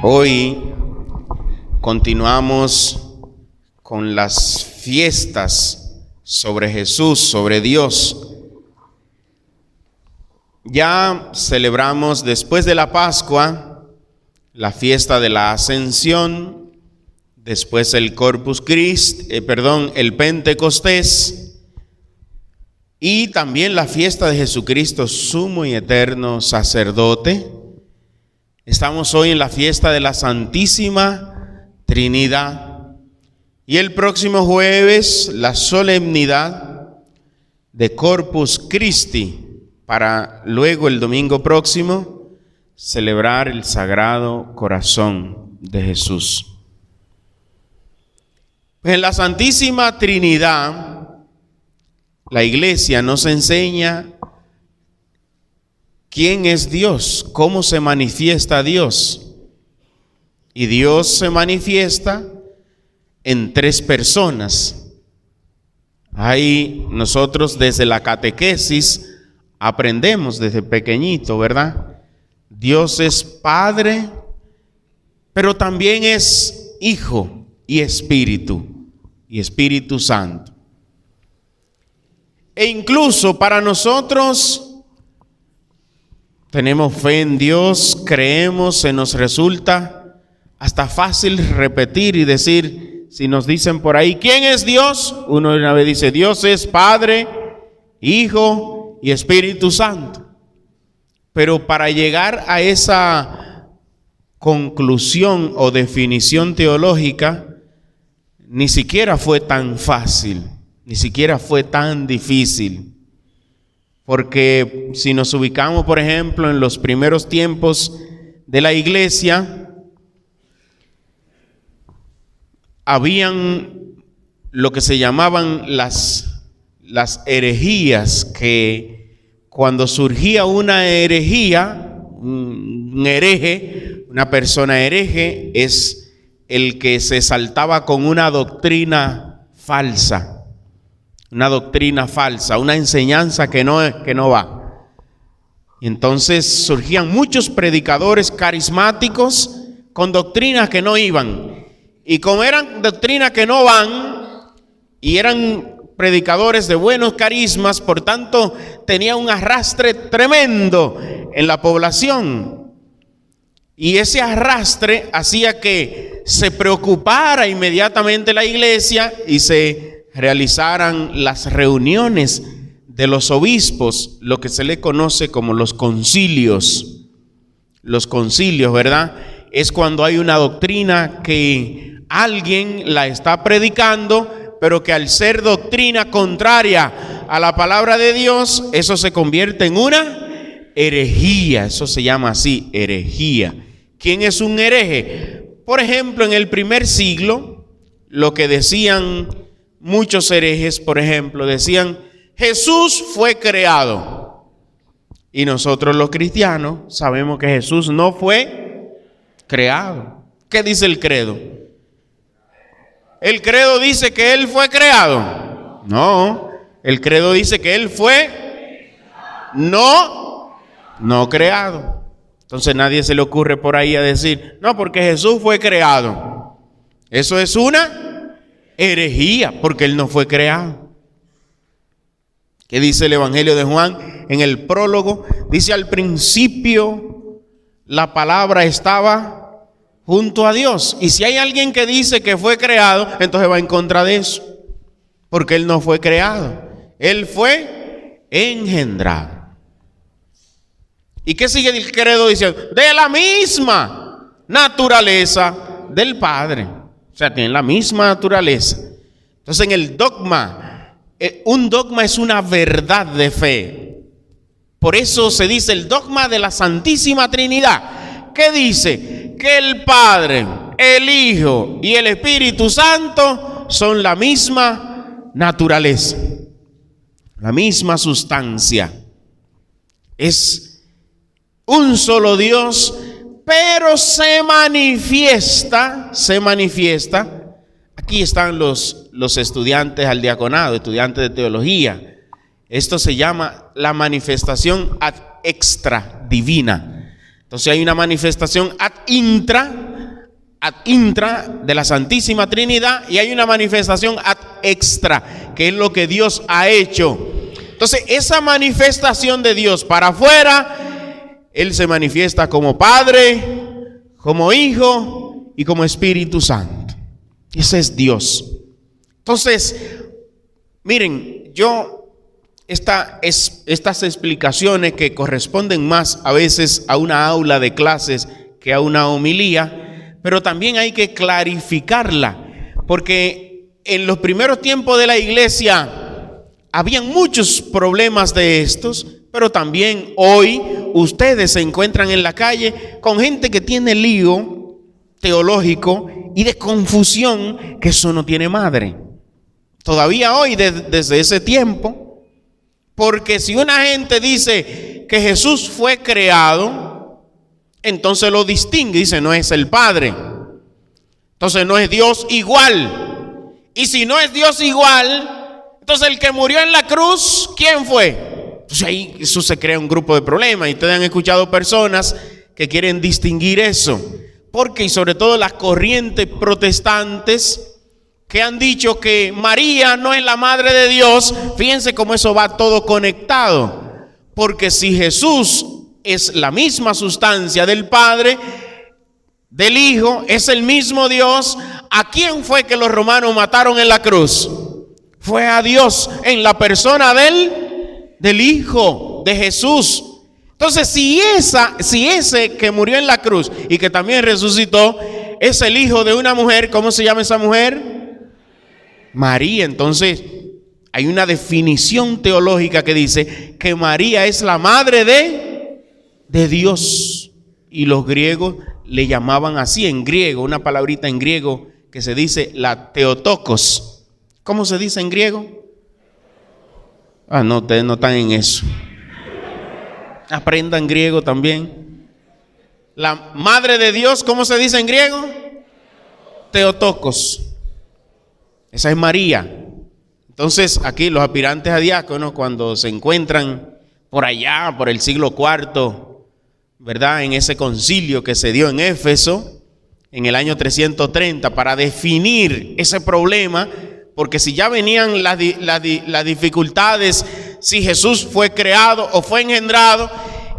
Hoy continuamos con las fiestas sobre Jesús, sobre Dios. Ya celebramos después de la Pascua la fiesta de la Ascensión, después el Corpus Christi, el Pentecostés, y también la fiesta de Jesucristo, sumo y eterno sacerdote. Estamos hoy en la fiesta de la Santísima Trinidad y el próximo jueves la solemnidad de Corpus Christi, para luego el domingo próximo celebrar el Sagrado Corazón de Jesús. En la Santísima Trinidad, la Iglesia nos enseña quién es Dios, cómo se manifiesta Dios. Y Dios se manifiesta en tres personas. Ahí nosotros desde la catequesis aprendemos desde pequeñito, ¿verdad? Dios es Padre, pero también es Hijo y Espíritu Santo. E incluso para nosotros tenemos fe en Dios, creemos, se nos resulta hasta fácil repetir y decir, si nos dicen por ahí, ¿quién es Dios? Uno una vez dice, Dios es Padre, Hijo y Espíritu Santo. Pero para llegar a esa conclusión o definición teológica, ni siquiera fue tan fácil, ni siquiera fue tan difícil. Porque si nos ubicamos, por ejemplo, en los primeros tiempos de la Iglesia, habían lo que se llamaban las herejías, que cuando surgía una herejía, un hereje, una persona hereje, es el que se saltaba con una doctrina falsa. Una doctrina falsa, una enseñanza que no va. Y entonces surgían muchos predicadores carismáticos con doctrinas que no iban. Y como eran doctrinas que no van, y eran predicadores de buenos carismas, por tanto, tenía un arrastre tremendo en la población. Y ese arrastre hacía que se preocupara inmediatamente la iglesia y se realizaran las reuniones de los obispos, lo que se le conoce como los concilios. Los concilios, ¿verdad? Es cuando hay una doctrina que alguien la está predicando, pero que al ser doctrina contraria a la palabra de Dios, eso se convierte en una herejía. Eso se llama así, herejía. ¿Quién es un hereje? Por ejemplo, en el primer siglo, lo que decían muchos herejes, por ejemplo, decían, Jesús fue creado. Y nosotros los cristianos sabemos que Jesús no fue creado. ¿Qué dice el credo? ¿El credo dice que Él fue creado? No, el credo dice que Él fue no creado. Entonces nadie se le ocurre por ahí a decir, no, porque Jesús fue creado. Eso es una herejía, porque Él no fue creado. ¿Qué dice el Evangelio de Juan? En el prólogo dice, al principio la palabra estaba junto a Dios. Y si hay alguien que dice que fue creado, entonces va en contra de eso, porque Él no fue creado, Él fue engendrado. ¿Y qué sigue el credo diciendo? De la misma naturaleza del Padre. O sea, tienen la misma naturaleza. Entonces, en el dogma, un dogma es una verdad de fe. Por eso se dice el dogma de la Santísima Trinidad. ¿Qué dice? Que el Padre, el Hijo y el Espíritu Santo son la misma naturaleza, la misma sustancia. Es un solo Dios, pero se manifiesta. Aquí están los estudiantes al diaconado, estudiantes de teología. Esto se llama la manifestación ad extra divina. Entonces hay una manifestación ad intra ad intra de la Santísima Trinidad y hay una manifestación ad extra, que es lo que Dios ha hecho. Entonces, esa manifestación de Dios para afuera, Él se manifiesta como Padre, como Hijo y como Espíritu Santo. Ese es Dios. Entonces, miren, estas explicaciones que corresponden más a veces a una aula de clases que a una homilía, pero también hay que clarificarla, porque en los primeros tiempos de la iglesia habían muchos problemas de estos, pero también hoy ustedes se encuentran en la calle con gente que tiene lío teológico y de confusión, que eso no tiene madre. Todavía hoy, desde ese tiempo, porque si una gente dice que Jesús fue creado, entonces lo distingue, dice, no es el Padre, entonces no es Dios igual. Y si no es Dios igual, entonces el que murió en la cruz, ¿quién fue? Entonces ahí eso se crea un grupo de problemas. Y ustedes han escuchado personas que quieren distinguir eso, porque y sobre todo las corrientes protestantes que han dicho que María no es la madre de Dios. Fíjense cómo eso va todo conectado, porque si Jesús es la misma sustancia del Padre, del Hijo, es el mismo Dios, ¿a quién fue que los romanos mataron en la cruz? Fue a Dios en la persona del Hijo, de Jesús. Entonces, si ese que murió en la cruz y que también resucitó es el hijo de una mujer, ¿cómo se llama esa mujer? María. Entonces, hay una definición teológica que dice que María es la madre de Dios. Y los griegos le llamaban así en griego, una palabrita en griego que se dice la Theotokos. ¿Cómo se dice en griego? No, ustedes no están en eso. Aprendan griego también. La madre de Dios, ¿cómo se dice en griego? Theotokos. Esa es María. Entonces, aquí los aspirantes a diáconos, cuando se encuentran por allá, por el siglo IV, ¿verdad?, en ese concilio que se dio en Éfeso, en el año 330, para definir ese problema, porque si ya venían las dificultades, si Jesús fue creado o fue engendrado,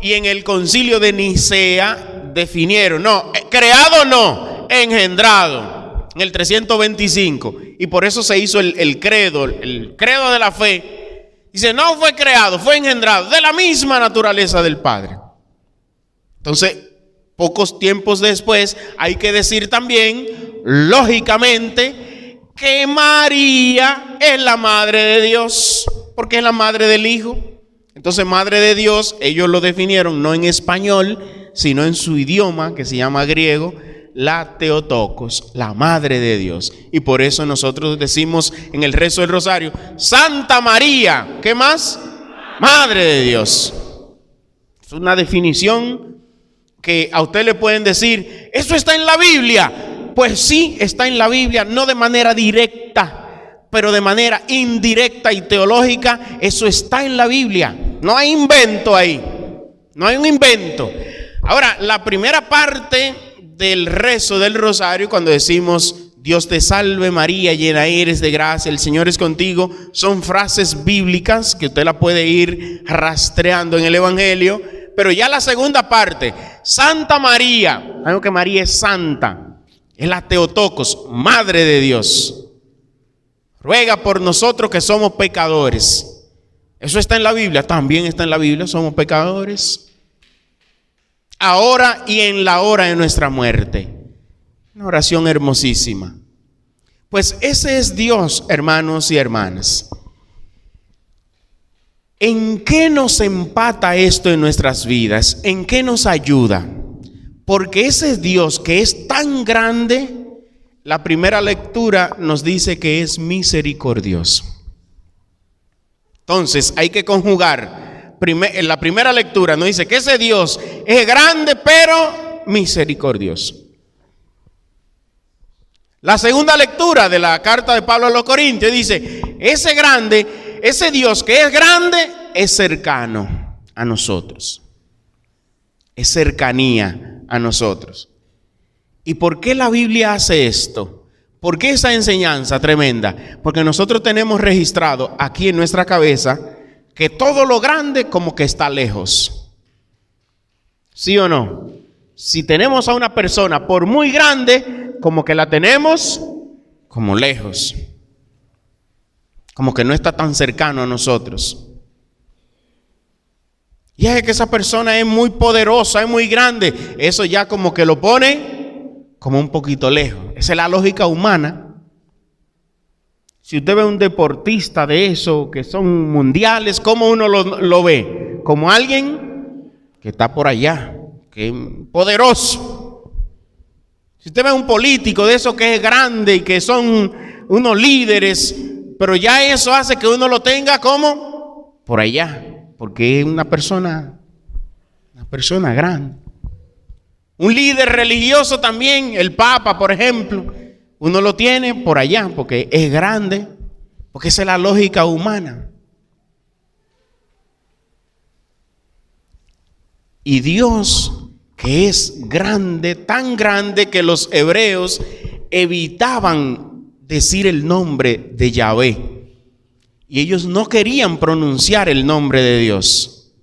y en el concilio de Nicea definieron, no, creado no, engendrado, en el 325, y por eso se hizo el credo de la fe. Dice, no fue creado, fue engendrado, de la misma naturaleza del Padre. Entonces, pocos tiempos después, hay que decir también, lógicamente, que María es la madre de Dios, porque es la madre del Hijo. Entonces, madre de Dios, ellos lo definieron no en español, sino en su idioma, que se llama griego, la Theotokos, la madre de Dios. Y por eso nosotros decimos en el rezo del rosario, Santa María, ¿qué más? Madre de Dios. Es una definición que a usted le pueden decir, ¿eso está en la Biblia? Pues sí, está en la Biblia, no de manera directa, pero de manera indirecta y teológica. Eso está en la Biblia, no hay invento ahí, no hay un invento. Ahora, la primera parte del rezo del rosario, cuando decimos Dios te salve María, llena eres de gracia, el Señor es contigo, son frases bíblicas que usted la puede ir rastreando en el Evangelio. Pero ya la segunda parte, Santa María, algo que María es santa, es la Theotokos, madre de Dios, ruega por nosotros que somos pecadores. Eso está en la Biblia, también está en la Biblia, somos pecadores, ahora y en la hora de nuestra muerte. Una oración hermosísima. Pues ese es Dios, hermanos y hermanas. ¿En qué nos empata esto en nuestras vidas? ¿En qué nos ayuda? Porque ese Dios que es tan grande, la primera lectura nos dice que es misericordioso. Entonces hay que conjugar. En la primera lectura nos dice que ese Dios es grande pero misericordioso. La segunda lectura de la carta de Pablo a los Corintios dice, ese Dios que es grande es cercano a nosotros. Es cercanía a nosotros. ¿Y por qué la Biblia hace esto? ¿Por qué esa enseñanza tremenda? Porque nosotros tenemos registrado aquí en nuestra cabeza que todo lo grande como que está lejos. ¿Sí o no? Si tenemos a una persona por muy grande, como que la tenemos como lejos. Como que no está tan cercano a nosotros. Y es que esa persona es muy poderosa, es muy grande. Eso ya como que lo pone como un poquito lejos. Esa es la lógica humana. Si usted ve un deportista de eso, que son mundiales, ¿cómo uno lo ve? Como alguien que está por allá, que es poderoso. Si usted ve un político de eso que es grande y que son unos líderes, pero ya eso hace que uno lo tenga como por allá, porque es una persona grande. Un líder religioso también, el Papa, por ejemplo, uno lo tiene por allá porque es grande, porque esa es la lógica humana. Y Dios, que es grande, tan grande que los hebreos evitaban decir el nombre de Yahvé. Y ellos no querían pronunciar el nombre de Dios.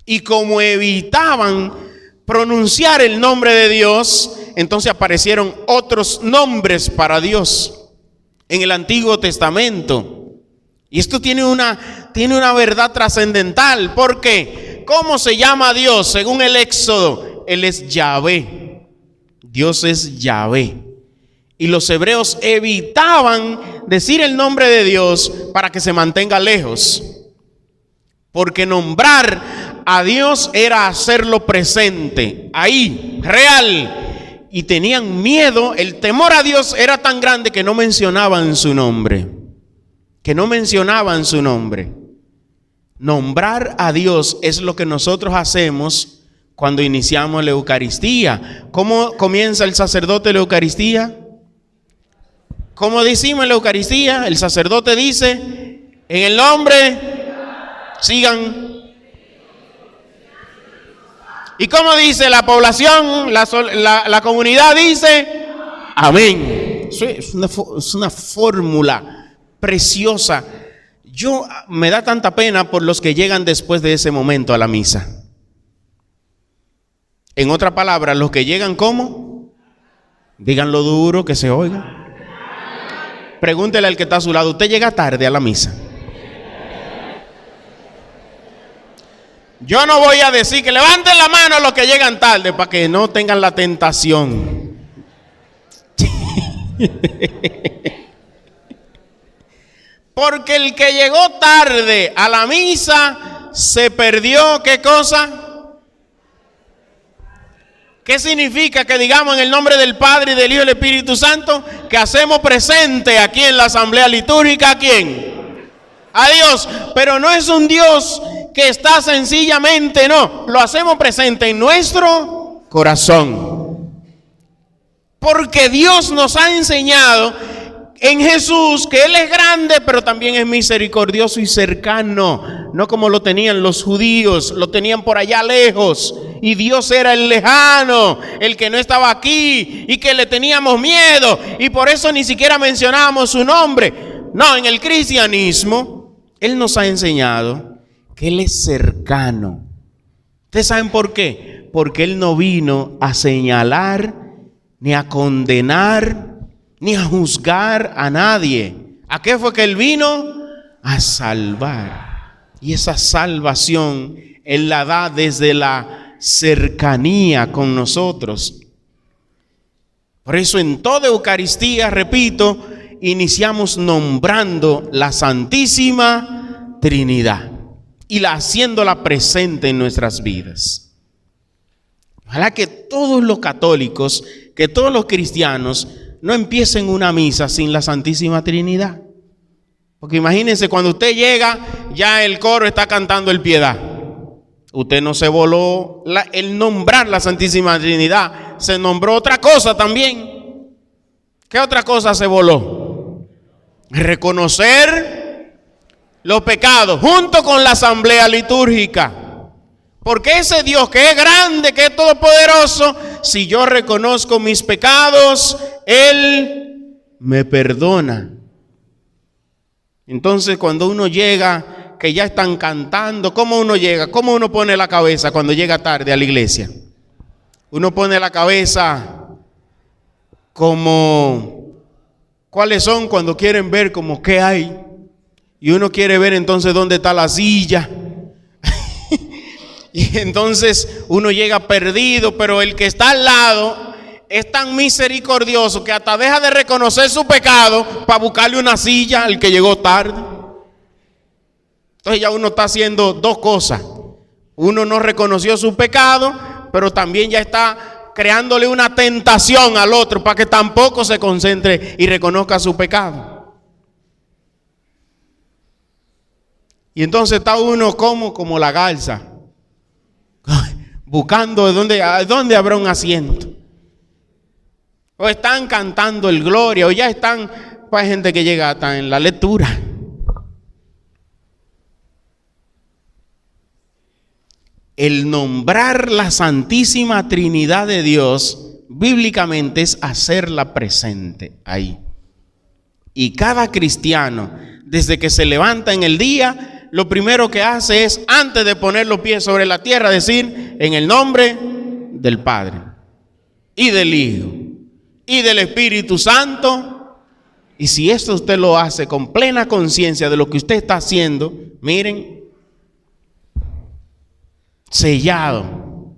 Y como evitaban pronunciar el nombre de Dios, entonces aparecieron otros nombres para Dios en el Antiguo Testamento. Y esto tiene una verdad trascendental. ¿Por qué? ¿Cómo se llama Dios? Según el Éxodo, Él es Yahvé. Dios es Yahvé. Y los hebreos evitaban decir el nombre de Dios para que se mantenga lejos. Porque nombrar a Dios era hacerlo presente, ahí, real. Y tenían miedo, el temor a Dios era tan grande que no mencionaban su nombre. Nombrar a Dios es lo que nosotros hacemos cuando iniciamos la Eucaristía. ¿Cómo comienza el sacerdote la Eucaristía? ¿Cómo decimos en la Eucaristía? El sacerdote dice, en el nombre, sigan. ¿Y cómo dice la población? La comunidad dice, amén. Es una fórmula preciosa. Me da tanta pena por los que llegan después de ese momento a la misa. En otra palabra, los que llegan, ¿cómo? Díganlo duro, que se oiga. Pregúntele al que está a su lado, ¿usted llega tarde a la misa? Yo no voy a decir que levanten la mano los que llegan tarde para que no tengan la tentación. Porque el que llegó tarde a la misa se perdió, ¿qué cosa? ¿Qué significa que digamos en el nombre del Padre y del Hijo y del Espíritu Santo que hacemos presente aquí en la asamblea litúrgica? ¿A quién? A Dios. Pero no es un Dios que está sencillamente, no, lo hacemos presente en nuestro corazón. Porque Dios nos ha enseñado en Jesús que Él es grande, pero también es misericordioso y cercano. No como lo tenían los judíos, lo tenían por allá lejos. Y Dios era el lejano, el que no estaba aquí y que le teníamos miedo. Y por eso ni siquiera mencionábamos su nombre. No, en el cristianismo, Él nos ha enseñado que Él es cercano. ¿Ustedes saben por qué? Porque Él no vino a señalar, ni a condenar, ni a juzgar a nadie. ¿A qué fue que Él vino? A salvar. Y esa salvación Él la da desde la cercanía con nosotros. Por eso en toda Eucaristía, repito, iniciamos nombrando la Santísima Trinidad y haciéndola presente en nuestras vidas. Ojalá que todos los católicos, que todos los cristianos no empiecen una misa sin la Santísima Trinidad. Porque imagínense, cuando usted llega, ya el coro está cantando el Piedad. Usted no se voló el nombrar la Santísima Trinidad, se nombró otra cosa también. ¿Qué otra cosa se voló? Reconocer los pecados junto con la asamblea litúrgica. Porque ese Dios que es grande, que es todopoderoso, si yo reconozco mis pecados, Él me perdona. Entonces, cuando uno llega, que ya están cantando, ¿cómo uno llega? ¿Cómo uno pone la cabeza cuando llega tarde a la iglesia? Uno pone la cabeza como, ¿cuáles son cuando quieren ver como qué hay? Y uno quiere ver entonces dónde está la silla. Y entonces uno llega perdido, pero el que está al lado es tan misericordioso que hasta deja de reconocer su pecado para buscarle una silla al que llegó tarde. Entonces ya uno está haciendo dos cosas. Uno no reconoció su pecado, pero también ya está creándole una tentación al otro para que tampoco se concentre y reconozca su pecado. Y entonces está uno como la garza, buscando dónde habrá un asiento. O están cantando el gloria, o ya están, pues hay gente que llega hasta en la lectura. El nombrar la Santísima Trinidad de Dios, bíblicamente es hacerla presente ahí. Y cada cristiano, desde que se levanta en el día, lo primero que hace es, antes de poner los pies sobre la tierra, decir, en el nombre del Padre, y del Hijo, y del Espíritu Santo. Y si esto usted lo hace con plena conciencia de lo que usted está haciendo, miren, sellado.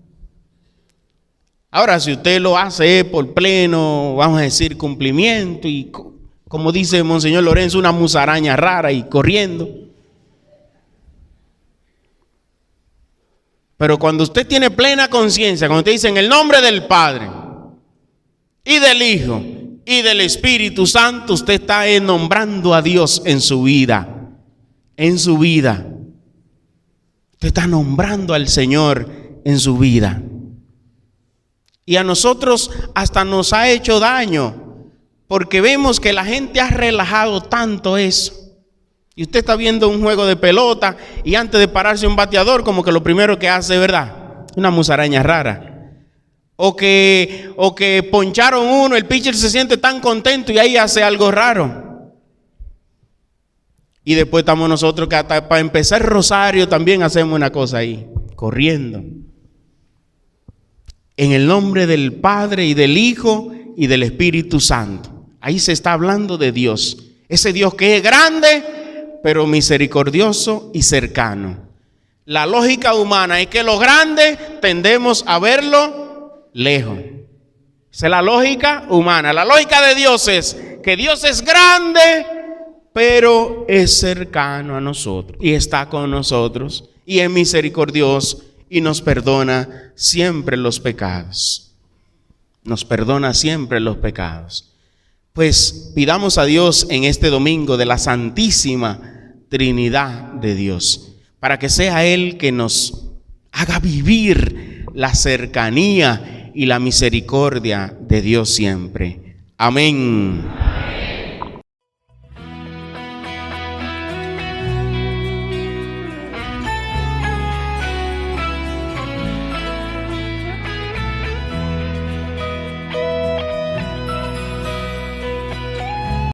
Ahora, si usted lo hace por pleno, vamos a decir, cumplimiento, y como dice Monseñor Lorenzo, una musaraña rara y corriendo. Pero cuando usted tiene plena conciencia, cuando usted dice en el nombre del Padre, y del Hijo, y del Espíritu Santo, usted está nombrando a Dios en su vida. En su vida. Usted está nombrando al Señor en su vida. Y a nosotros hasta nos ha hecho daño, porque vemos que la gente ha relajado tanto eso. Y usted está viendo un juego de pelota y antes de pararse un bateador, como que lo primero que hace, ¿verdad? Una musaraña rara. O que poncharon uno, el pitcher se siente tan contento y ahí hace algo raro. Y después estamos nosotros que hasta para empezar rosario también hacemos una cosa ahí, corriendo. En el nombre del Padre y del Hijo y del Espíritu Santo. Ahí se está hablando de Dios. Ese Dios que es grande, pero misericordioso y cercano. La lógica humana es que lo grande tendemos a verlo lejos. Esa es la lógica humana. La lógica de Dios es que Dios es grande, pero es cercano a nosotros y está con nosotros y es misericordioso y nos perdona siempre los pecados. Nos perdona siempre los pecados. Pues pidamos a Dios en este domingo de la Santísima Trinidad de Dios, para que sea Él que nos haga vivir la cercanía y la misericordia de Dios siempre. Amén.